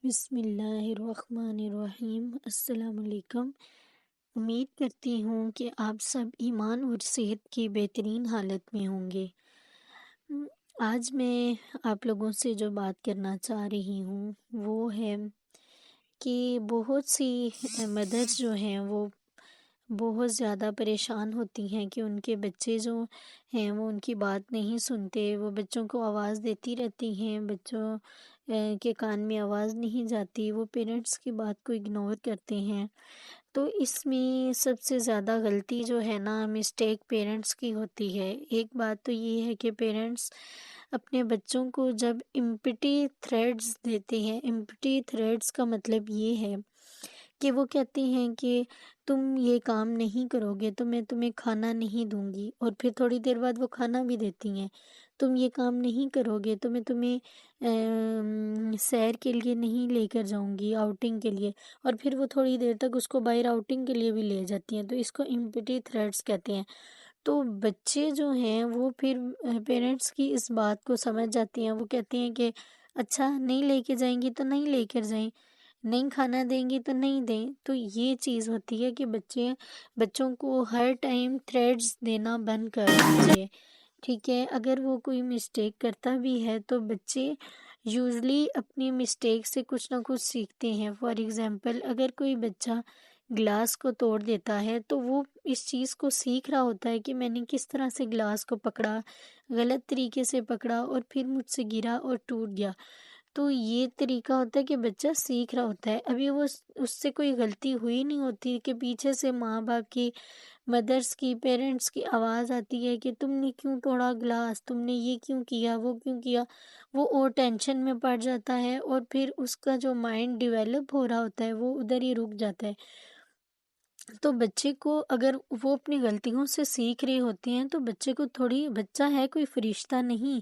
بسم اللہ الرحمن الرحیم۔ السلام علیکم۔ امید کرتی ہوں کہ آپ سب ایمان اور صحت کی بہترین حالت میں ہوں گے۔ آج میں آپ لوگوں سے جو بات کرنا چاہ رہی ہوں وہ ہے کہ بہت سی مدرس جو ہیں وہ بہت زیادہ پریشان ہوتی ہیں کہ ان کے بچے جو ہیں وہ ان کی بات نہیں سنتے، وہ بچوں کو آواز دیتی رہتی ہیں، بچوں کے کان میں آواز نہیں جاتی، وہ پیرنٹس کی بات کو اگنور کرتے ہیں۔ تو اس میں سب سے زیادہ غلطی جو ہے نا مسٹیک پیرنٹس کی ہوتی ہے۔ ایک بات تو یہ ہے کہ پیرنٹس اپنے بچوں کو جب امپٹی تھریڈز دیتے ہیں، امپٹی تھریڈز کا مطلب یہ ہے کہ وہ کہتے ہیں کہ تم یہ کام نہیں کرو گے تو میں تمہیں کھانا نہیں دوں گی، اور پھر تھوڑی دیر بعد وہ کھانا بھی دیتی ہیں۔ تم یہ کام نہیں کرو گے تو میں تمہیں سیر کے لیے نہیں لے کر جاؤں گی، آؤٹنگ کے لیے، اور پھر وہ تھوڑی دیر تک اس کو باہر آؤٹنگ کے لیے بھی لے جاتی ہیں۔ تو اس کو امپٹی تھریٹس کہتے ہیں۔ تو بچے جو ہیں وہ پھر پیرنٹس کی اس بات کو سمجھ جاتی ہیں، وہ کہتے ہیں کہ اچھا نہیں لے کے جائیں گی تو نہیں لے کر جائیں، نہیں کھانا دیں گی تو نہیں دیں۔ تو یہ چیز ہوتی ہے کہ بچوں کو ہر ٹائم تھریٹس دینا بند کر دیجیے، ٹھیک ہے؟ اگر وہ کوئی مسٹیک کرتا بھی ہے تو بچے یوزلی اپنی مسٹیک سے کچھ نہ کچھ سیکھتے ہیں۔ فار ایگزامپل، اگر کوئی بچہ گلاس کو توڑ دیتا ہے تو وہ اس چیز کو سیکھ رہا ہوتا ہے کہ میں نے کس طرح سے گلاس کو پکڑا، غلط طریقے سے پکڑا اور پھر مجھ سے گرا اور ٹوٹ گیا۔ تو یہ طریقہ ہوتا ہے کہ بچہ سیکھ رہا ہوتا ہے، ابھی وہ اس سے کوئی غلطی ہوئی نہیں ہوتی کہ پیچھے سے ماں باپ کی، مدرس کی، پیرنٹس کی آواز آتی ہے کہ تم نے کیوں توڑا گلاس، تم نے یہ کیوں کیا، وہ کیوں کیا۔ وہ اور ٹینشن میں پڑ جاتا ہے اور پھر اس کا جو مائنڈ ڈیولپ ہو رہا ہوتا ہے وہ ادھر ہی رک جاتا ہے۔ تو بچے کو اگر وہ اپنی غلطیوں سے سیکھ رہے ہوتے ہیں تو بچے کو تھوڑی، بچہ ہے کوئی فرشتہ نہیں،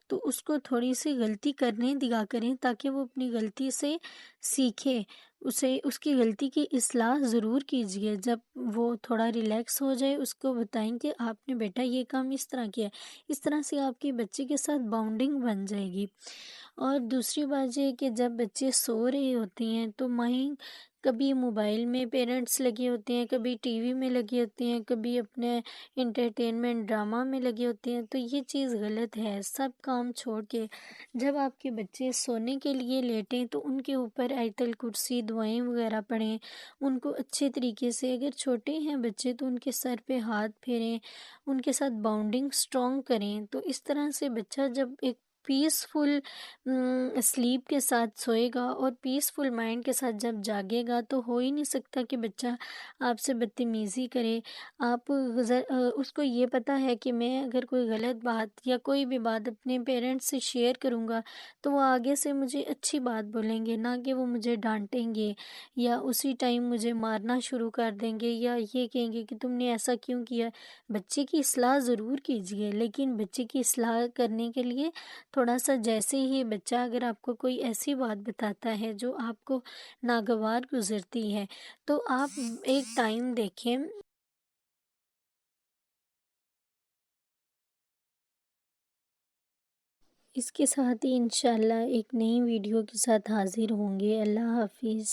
تو اس کو تھوڑی سی غلطی کرنے دیا کریں تاکہ وہ اپنی غلطی سے سیکھے۔ اس کی غلطی کی اصلاح ضرور کیجیے۔ جب وہ تھوڑا ریلیکس ہو جائے اس کو بتائیں کہ آپ نے بیٹا یہ کام اس طرح کیا ہے۔ اس طرح سے آپ کے بچے کے ساتھ باؤنڈنگ بن جائے گی۔ اور دوسری بات یہ کہ جب بچے سو رہے ہوتے ہیں تو مائیں کبھی موبائل میں پیرنٹس لگے ہوتے ہیں، کبھی ٹی وی میں لگے ہوتے ہیں، کبھی اپنے انٹرٹینمنٹ ڈرامہ میں لگے ہوتے ہیں۔ تو یہ چیز غلط ہے۔ سب کام چھوڑ کے جب آپ کے بچے سونے کے لیے لیٹیں تو ان کے اوپر آیت الکرسی، دعائیں وغیرہ پڑھیں، ان کو اچھے طریقے سے، اگر چھوٹے ہیں بچے تو ان کے سر پہ ہاتھ پھیریں، ان کے ساتھ باؤنڈنگ سٹرونگ کریں۔ تو اس طرح سے بچہ جب ایک پیسفل سلیپ کے ساتھ سوئے گا اور پیسفل مائنڈ کے ساتھ جب جاگے گا تو ہو ہی نہیں سکتا کہ بچہ آپ سے بدتمیزی کرے۔ آپ اس کو یہ پتہ ہے کہ میں اگر کوئی غلط بات یا کوئی بھی بات اپنے پیرنٹس سے شیئر کروں گا تو وہ آگے سے مجھے اچھی بات بولیں گے، نہ کہ وہ مجھے ڈانٹیں گے یا اسی ٹائم مجھے مارنا شروع کر دیں گے یا یہ کہیں گے کہ تم نے ایسا کیوں کیا۔ بچے کی اصلاح ضرور کیجیے، لیکن بچے کی اصلاح کرنے کے لیے تھوڑا سا، جیسے ہی بچہ اگر آپ کو کوئی ایسی بات بتاتا ہے جو آپ کو ناگوار گزرتی ہے تو آپ ایک ٹائم دیکھیں۔ اس کے ساتھ ہی انشاءاللہ ایک نئی ویڈیو کے ساتھ حاضر ہوں گے۔ اللہ حافظ۔